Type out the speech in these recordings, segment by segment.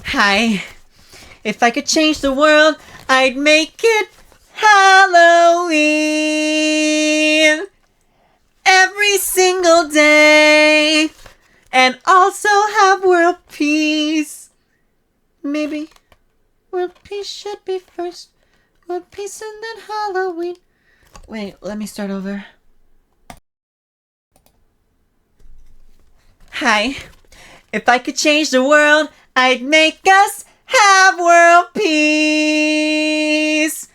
Hi. If I could change the world, I'd make it Halloween every single day, and also have world peace. Maybe world peace should be first. World peace and then Halloween. Wait, let me start over. Hi. If I could change the world, I'd make us have world peace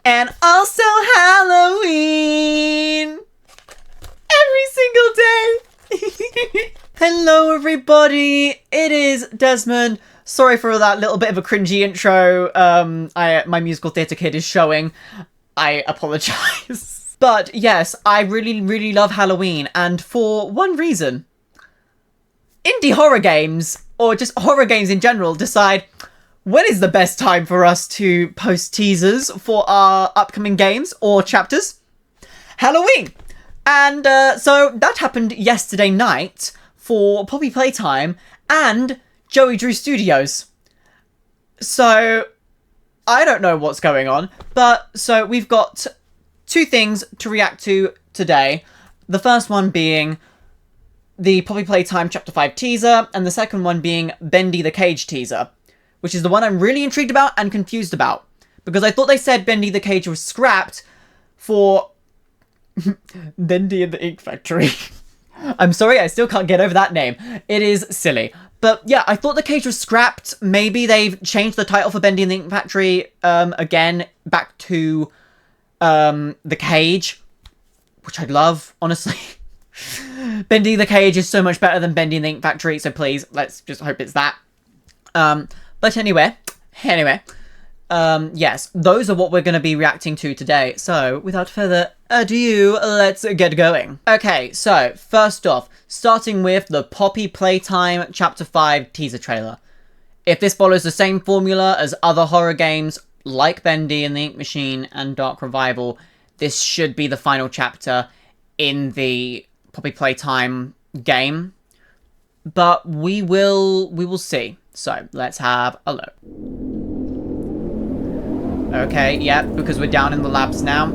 and also Halloween every single day. Hello everybody, it is Desmond. Sorry for that little bit of a cringy intro. My musical theatre kid is showing. I apologise. But yes, I really love Halloween, and for one reason. Indie horror games, or just horror games in general, decide when is the best time for us to post teasers for our upcoming games or chapters? Halloween! And so that happened yesterday night for Poppy Playtime and Joey Drew Studios. So I don't know what's going on, but so we've got two things to react to today. The first one being the Poppy Playtime Chapter 5 teaser, and the second one being Bendy The Cage teaser, which is the one I'm really intrigued about and confused about, because I thought they said Bendy The Cage was scrapped for Bendy and the Ink Factory. I'm sorry, I still can't get over that name. It is silly. But yeah, I thought the cage was scrapped. Maybe they've changed the title for Bendy and the Ink Factory again back to The Cage, which I'd love, honestly. Bendy the Cage is so much better than Bendy and the Ink Factory, so please, let's just hope it's that. But anyway, yes, those are what we're going to be reacting to today. So, without further ado, let's get going. Okay, so, first off, starting with the Poppy Playtime Chapter 5 teaser trailer. If this follows the same formula as other horror games, like Bendy and the Ink Machine and Dark Revival, this should be the final chapter in the Poppy Playtime game, but we will see. So let's have a look. Okay, yeah, because we're down in the labs now.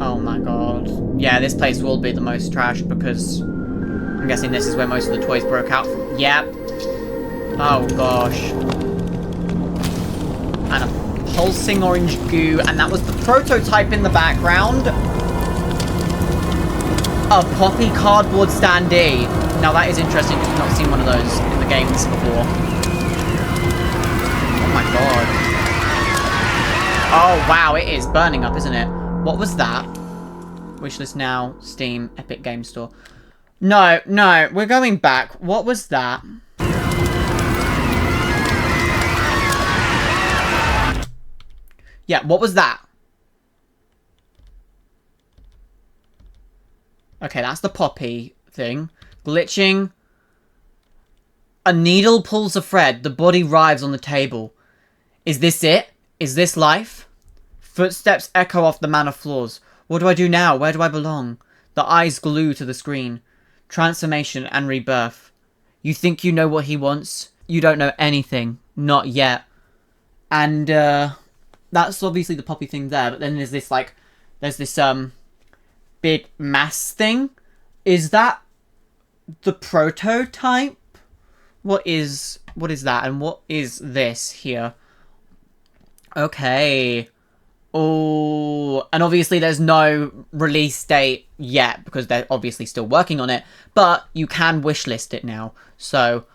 Oh my god. Yeah, this place will be the most trashed because I'm guessing this is where most of the toys broke out from. Yeah. Oh gosh. And a pulsing orange goo, and that was the prototype in the background. A Poppy cardboard standee. Now that is interesting because we've not seen one of those in the games before. Oh my god. Oh wow, it is burning up, isn't it? What was that? Wishlist now, Steam, Epic Game Store. No, we're going back. What was that? Yeah, what was that? Okay, that's the Poppy thing. Glitching. A needle pulls a thread. The body writhes on the table. Is this it? Is this life? Footsteps echo off the manor floors. What do I do now? Where do I belong? The eyes glue to the screen. Transformation and rebirth. You think you know what he wants? You don't know anything. Not yet. And, that's obviously the Poppy thing there, but then there's this, like, there's this, big mass thing. Is that the prototype? What is that? And what is this here? Okay. Oh, and obviously there's no release date yet, because they're obviously still working on it, but you can wishlist it now. So,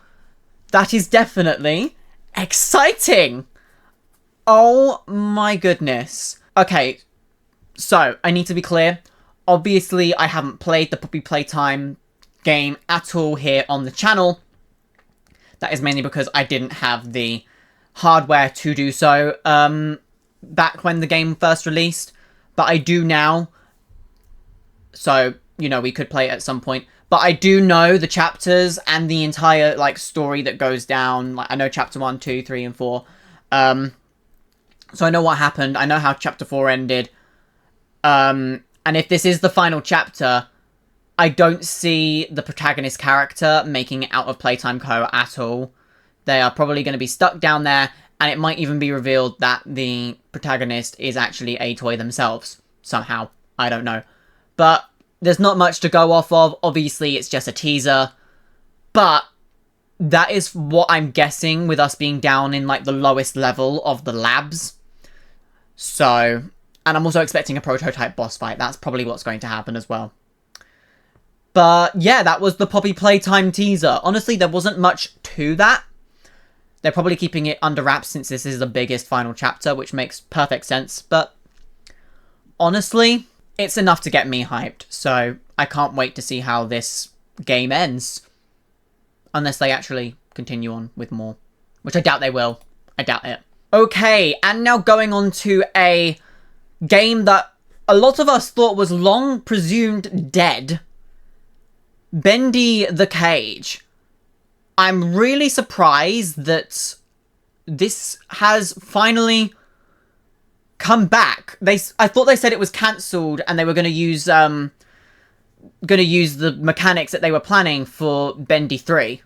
that is definitely exciting! Oh my goodness. Okay, so I need to be clear. Obviously, I haven't played the Poppy Playtime game at all here on the channel. That is mainly because I didn't have the hardware to do so back when the game first released. But I do now. So, you know, we could play it at some point. But I do know the chapters and the entire, like, story that goes down. Like, I know chapter 1, 2, 3, and 4. So I know what happened. I know how chapter 4 ended. And if this is the final chapter, I don't see the protagonist character making it out of Playtime Co. at all. They are probably going to be stuck down there, and it might even be revealed that the protagonist is actually a toy themselves. Somehow. I don't know. But there's not much to go off of. Obviously, it's just a teaser. But that is what I'm guessing with us being down in, like, the lowest level of the labs. So, and I'm also expecting a prototype boss fight. That's probably what's going to happen as well. But, yeah, that was the Poppy Playtime teaser. Honestly, there wasn't much to that. They're probably keeping it under wraps since this is the biggest final chapter, which makes perfect sense. But, honestly, it's enough to get me hyped. So, I can't wait to see how this game ends. Unless they actually continue on with more. Which I doubt they will. I doubt it. Okay, and now going on to a game that a lot of us thought was long presumed dead. Bendy the Cage. I'm really surprised that this has finally come back. I thought they said it was cancelled and they were going to use the mechanics that they were planning for Bendy 3.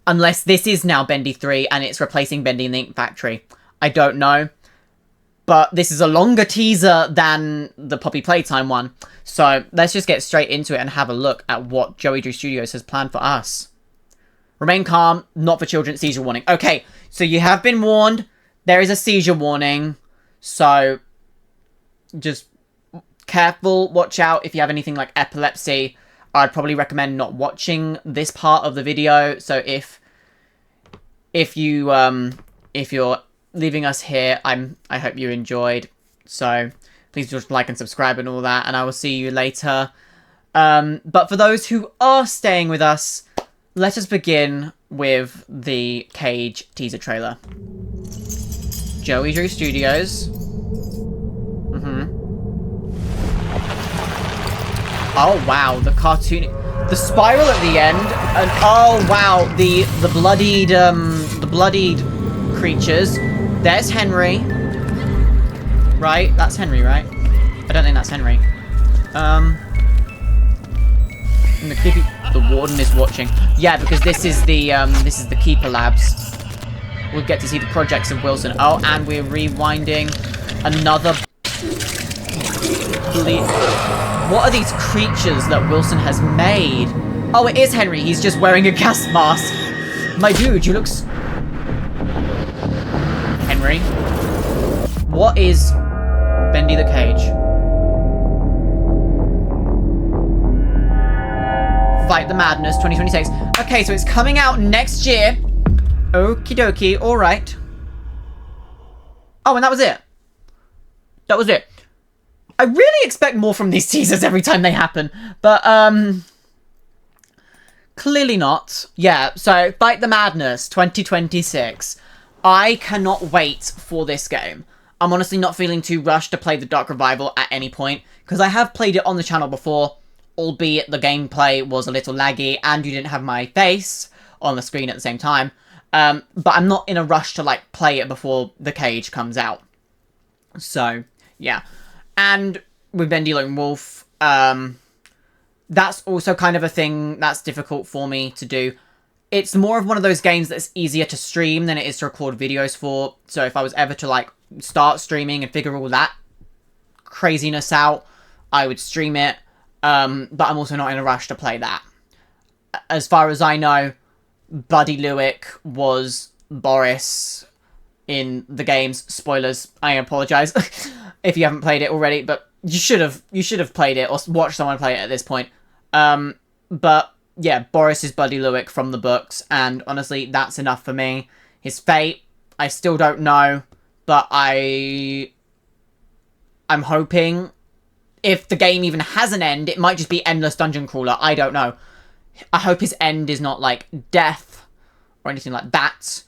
Unless this is now Bendy 3 and it's replacing Bendy in the Ink Factory. I don't know. But this is a longer teaser than the Poppy Playtime one. So let's just get straight into it and have a look at what Joey Drew Studios has planned for us. Remain calm, not for children, seizure warning. Okay, so you have been warned. There is a seizure warning. So just careful, watch out if you have anything like epilepsy. I'd probably recommend not watching this part of the video. So if you're leaving us here, I hope you enjoyed. So please just like and subscribe and all that, and I will see you later. But for those who are staying with us, let us begin with the Cage teaser trailer. Joey Drew Studios. Oh wow, the cartoon, the spiral at the end, and oh wow, the bloodied creatures. There's Henry. Right, that's Henry, right? I don't think that's Henry. And the warden is watching. Yeah, because this is the Keeper Labs. We'll get to see the projects of Wilson. Oh, and we're rewinding another. What are these creatures that Wilson has made? Oh, it is Henry. He's just wearing a gas mask. My dude, you look... Henry? What is Bendy the Cage? Fight the Madness 2026. Okay, so it's coming out next year. Okie dokie, alright. Oh, and that was it. That was it. I really expect more from these teasers every time they happen. But, clearly not. Yeah, so Fight the Madness 2026. I cannot wait for this game. I'm honestly not feeling too rushed to play the Dark Revival at any point, because I have played it on the channel before, albeit the gameplay was a little laggy and you didn't have my face on the screen at the same time. But I'm not in a rush to, like, play it before the Cage comes out. So, yeah. And with Bendy Lone Wolf, that's also kind of a thing that's difficult for me to do. It's more of one of those games that's easier to stream than it is to record videos for. So if I was ever to, like, start streaming and figure all that craziness out, I would stream it. But I'm also not in a rush to play that. As far as I know, Buddy Lewick was Boris in the games. Spoilers, I apologize if you haven't played it already, but you should have played it or watched someone play it at this point. But yeah, Boris is Buddy Lewick from the books, and honestly, that's enough for me. His fate, I still don't know, but I'm hoping if the game even has an end, it might just be endless dungeon crawler. I don't know. I hope his end is not like death or anything like that.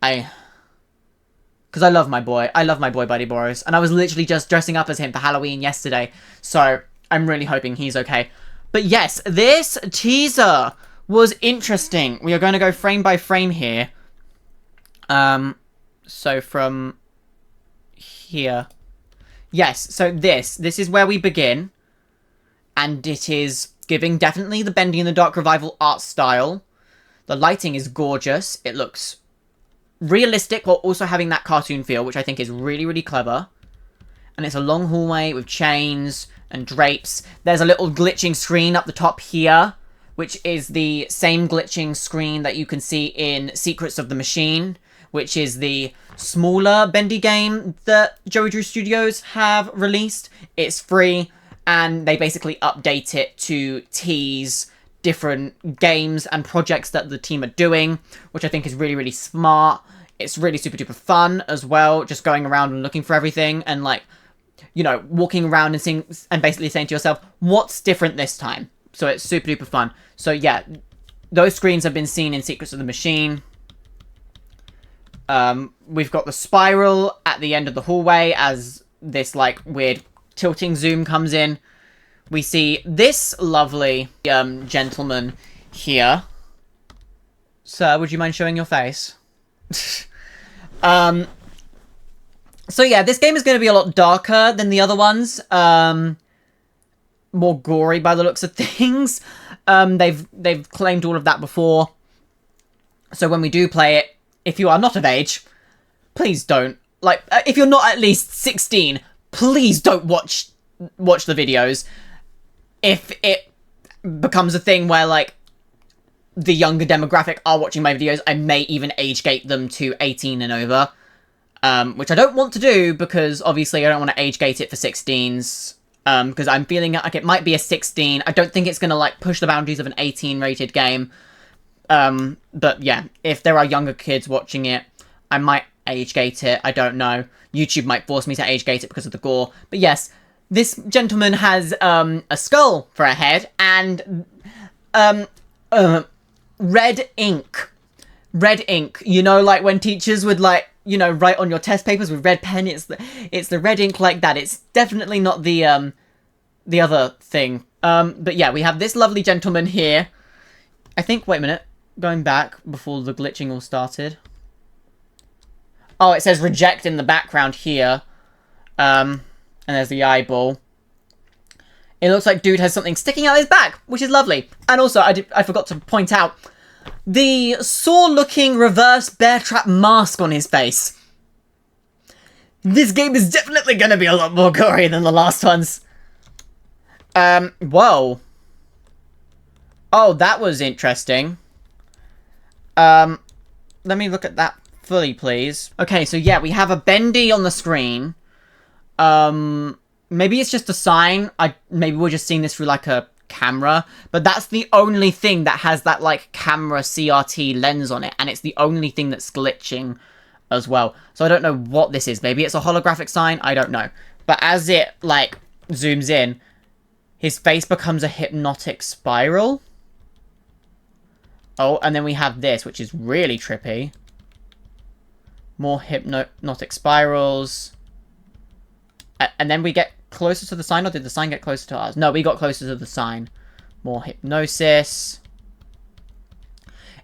Because I love my boy. I love my boy Buddy Boris. And I was literally just dressing up as him for Halloween yesterday. So I'm really hoping he's okay. But yes, this teaser was interesting. We are going to go frame by frame here. So from here. Yes, so this is where we begin. and it is giving definitely the Bendy in the Dark revival art style. The lighting is gorgeous. It looks realistic while also having that cartoon feel, which I think is really, really clever. And it's a long hallway with chains and drapes. There's a little glitching screen up the top here, which is the same glitching screen that you can see in Secrets of the Machine, which is the smaller Bendy game that Joey Drew Studios have released. It's free, and they basically update it to tease different games and projects that the team are doing, which I think is really, really smart. It's really super duper fun as well, just going around and looking for everything and, like, you know, walking around and seeing and basically saying to yourself, what's different this time? So it's super duper fun. So yeah, those screens have been seen in Secrets of the Machine. We've got the spiral at the end of the hallway as this, like, weird tilting zoom comes in. We see this lovely gentleman here. Sir, would you mind showing your face? So yeah, this game is going to be a lot darker than the other ones. More gory by the looks of things. They've claimed all of that before. So when we do play it, if you are not of age, please don't. Like, if you're not at least 16, please don't watch the videos. If it becomes a thing where, like, the younger demographic are watching my videos, I may even age gate them to 18 and over. Which I don't want to do, because obviously I don't want to age gate it for 16s. Because I'm feeling like it might be a 16. I don't think it's going to, like, push the boundaries of an 18 rated game. But yeah, if there are younger kids watching it, I might age gate it. I don't know. YouTube might force me to age gate it because of the gore. But yes, this gentleman has a skull for a head and red ink. Red ink. You know, like when teachers would, like, you know, write on your test papers with red pen. It's the red ink like that. It's definitely not the other thing. But yeah, we have this lovely gentleman here. I think, wait a minute, going back before the glitching all started. Oh, it says reject in the background here. And there's the eyeball. It looks like dude has something sticking out his back, which is lovely. And also, I forgot to point out the saw-looking reverse bear trap mask on his face. This game is definitely going to be a lot more gory than the last ones. Whoa. Oh, that was interesting. Let me look at that fully, please. Okay, so yeah, we have a Bendy on the screen. Maybe it's just a sign. Maybe we're just seeing this through, like, a camera, but that's the only thing that has that, like, camera CRT lens on it, and it's the only thing that's glitching as well. So I don't know what this is. Maybe it's a holographic sign, I don't know. But as it, like, zooms in, his face becomes a hypnotic spiral. Oh, and then we have this, which is really trippy. More hypnotic spirals. And then we get closer to the sign, or did the sign get closer to us? No, we got closer to the sign. More hypnosis.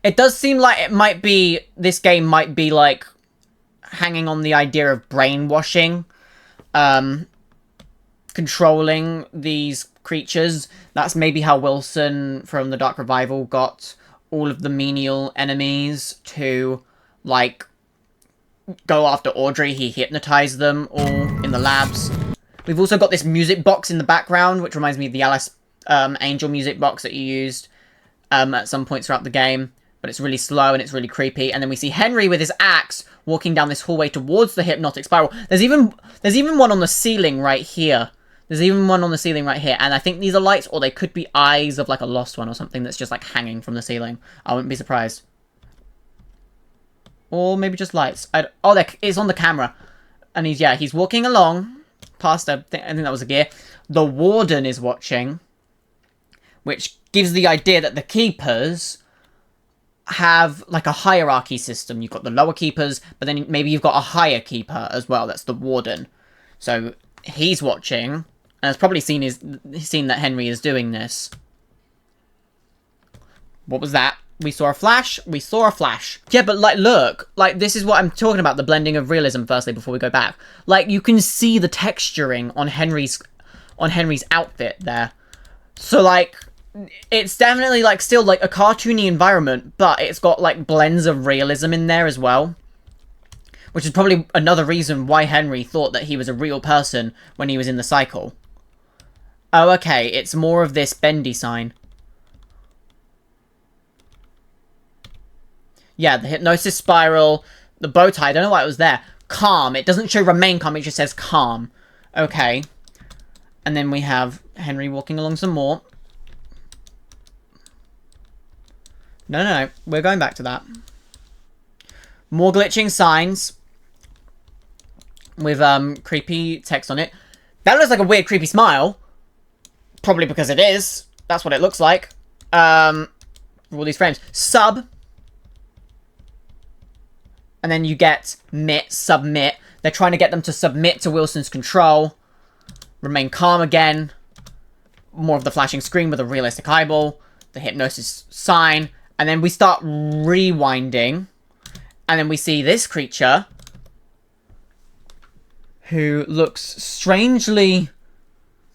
It does seem like it might be, this game might be, like, hanging on the idea of brainwashing. Controlling these creatures. That's maybe how Wilson from the Dark Revival got all of the menial enemies to, like, go after Audrey. He hypnotized them all in the labs. We've also got this music box in the background, which reminds me of the Alice Angel music box that you used at some points throughout the game. But it's really slow and it's really creepy. And then we see Henry with his axe walking down this hallway towards the hypnotic spiral. There's even one on the ceiling right here. There's even one on the ceiling right here. And I think these are lights, or they could be eyes of, like, a lost one or something that's just, like, hanging from the ceiling. I wouldn't be surprised. Or maybe just lights. Oh, it's on the camera. And he's walking along past, I think that was a gear. The warden is watching, which gives the idea that the keepers have, like, a hierarchy system. You've got the lower keepers, but then maybe you've got a higher keeper as well. That's the warden. So he's watching, and has probably seen that Henry is doing this. What was that? We saw a flash. We saw a flash. Yeah, but, like, look. Like, this is what I'm talking about. The blending of realism, firstly, before we go back. Like, you can see the texturing on Henry's outfit there. So, like, it's definitely, like, still, like, a cartoony environment, but it's got, like, blends of realism in there as well. Which is probably another reason why Henry thought that he was a real person when he was in the cycle. Oh, okay, it's more of this bendy sign. Yeah, the hypnosis spiral, the bow tie, I don't know why it was there. Calm, it doesn't show remain calm, it just says calm. Okay. And then we have Henry walking along some more. No, we're going back to that. More glitching signs. With, creepy text on it. That looks like a weird, creepy smile. Probably because it is. That's what it looks like. All these frames. Sub. And then you get submit. They're trying to get them to submit to Wilson's control. Remain calm again. More of the flashing screen with a realistic eyeball. The hypnosis sign. And then we start rewinding. And then we see this creature. Who looks strangely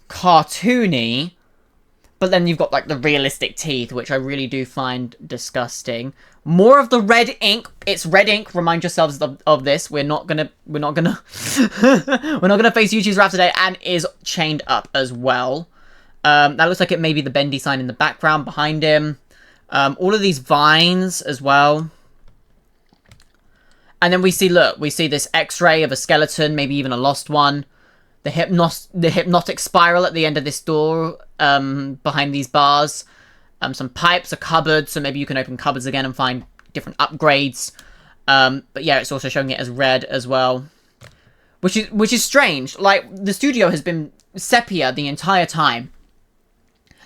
cartoony. But then you've got, like, the realistic teeth, which I really do find disgusting. More of the red ink. It's red ink. Remind yourselves of this. We're not gonna we're not gonna face YouTube's wrath today, and is chained up as well. That looks like it may be the bendy sign in the background behind him. All of these vines as well. And then we see this X-ray of a skeleton, maybe even a lost one. The hypnotic spiral at the end of this door, behind these bars. Some pipes, a cupboard, so maybe you can open cupboards again and find different upgrades. But yeah, it's also showing it as red as well. Which is strange. Like, the studio has been sepia the entire time.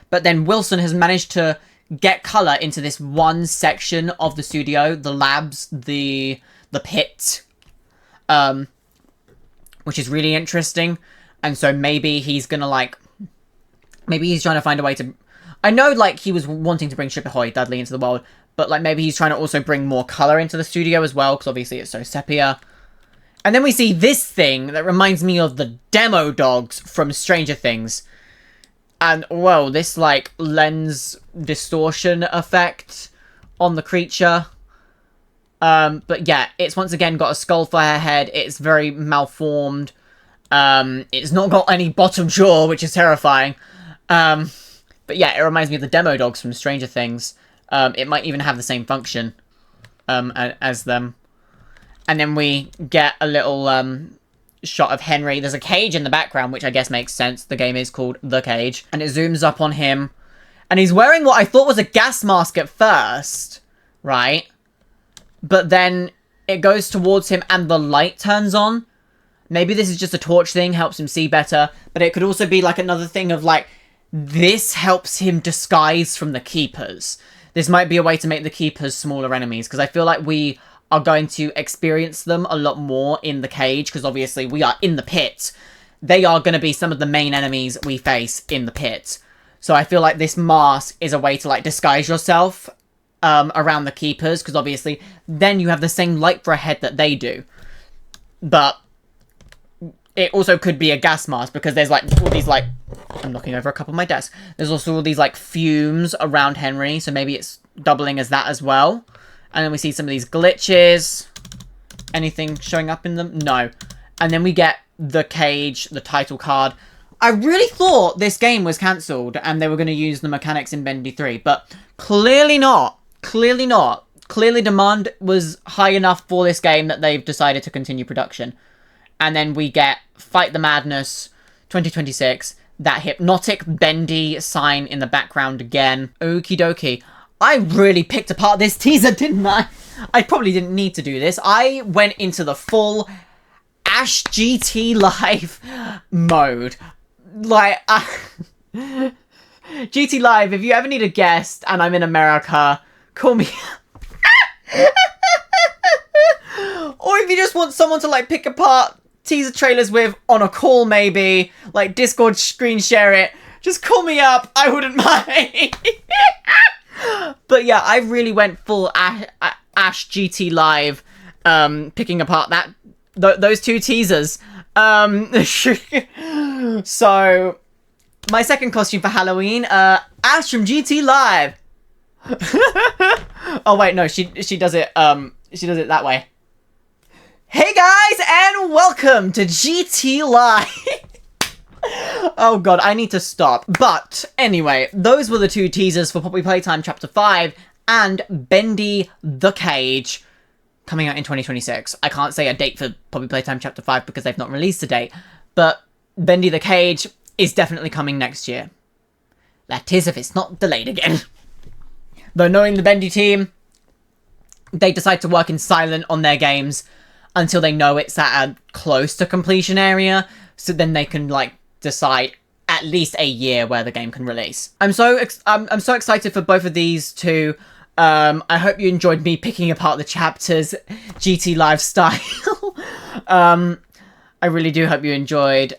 But then Wilson has managed to get colour into this one section of the studio. The labs, the pit. Which is really interesting. And so maybe he's gonna, like... Maybe he's trying to find a way to... I know, like, he was wanting to bring Ship Ahoy Dudley into the world, but, like, maybe he's trying to also bring more colour into the studio as well, because obviously it's so sepia. And then we see this thing that reminds me of the demo dogs from Stranger Things. And, whoa, this, like, lens distortion effect on the creature. But yeah, it's once again got a skull for her head. It's very malformed. It's not got any bottom jaw, which is terrifying. But yeah, it reminds me of the demo dogs from Stranger Things. It might even have the same function as them. And then we get a little shot of Henry. There's a cage in the background, which I guess makes sense. The game is called The Cage. And it zooms up on him. And he's wearing what I thought was a gas mask at first. Right? But then it goes towards him and the light turns on. Maybe this is just a torch thing, helps him see better. But it could also be like another thing of like, this helps him disguise from the Keepers. This might be a way to make the Keepers smaller enemies. Because I feel like we are going to experience them a lot more in the cage. Because obviously we are in the pit. They are going to be some of the main enemies we face in the pit. So I feel like this mask is a way to like disguise yourself around the Keepers. Because obviously then you have the same light for a head that they do. But it also could be a gas mask. Because there's like all these like... I'm knocking over a cup on my desk. There's also all these like fumes around Henry. So maybe it's doubling as that as well. And then we see some of these glitches. Anything showing up in them? No. And then we get the cage, the title card. I really thought this game was cancelled and they were going to use the mechanics in Bendy 3. But clearly not. Clearly not. Clearly demand was high enough for this game that they've decided to continue production. And then we get Fight the Madness 2026. That hypnotic bendy sign in the background again. Okie dokie. I really picked apart this teaser, didn't I? I probably didn't need to do this. I went into the full Ash GT Live mode. Like, GT Live, if you ever need a guest and I'm in America, call me. Or if you just want someone to, like, pick apart teaser trailers with on a call, maybe, like Discord screen share it, just call me up. I wouldn't mind. But yeah, I really went full Ash GT Live, picking apart those two teasers. So My second costume for Halloween, Ash from GT Live. Oh wait, no, she does it that way. Hey guys, and welcome to GT Live. Oh god, I need to stop. But anyway, those were the two teasers for Poppy Playtime Chapter 5 and Bendy The Cage, coming out in 2026. I can't say a date for Poppy Playtime Chapter 5 because they've not released a date, but Bendy the Cage is definitely coming next year. That is, if it's not delayed again. Though knowing the Bendy team, they decide to work in silent on their games until they know it's at a close to completion area, so then they can, like, decide at least a year where the game can release. I'm so excited for both of these two. I hope you enjoyed me picking apart the chapters GT Live style. I really do hope you enjoyed.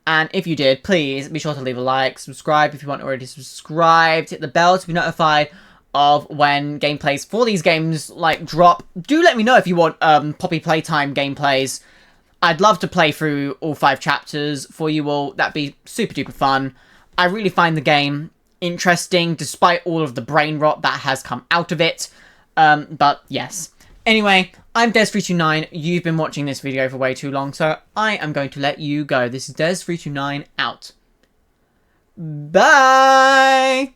And if you did, please be sure to leave a like, subscribe if you aren't already subscribed, hit the bell to be notified of when gameplays for these games, like, drop. Do let me know if you want, Poppy Playtime gameplays. I'd love to play through all 5 chapters for you all. That'd be super duper fun. I really find the game interesting, despite all of the brain rot that has come out of it. But yes. Anyway, I'm Des329. You've been watching this video for way too long, so I am going to let you go. This is Des329 out. Bye!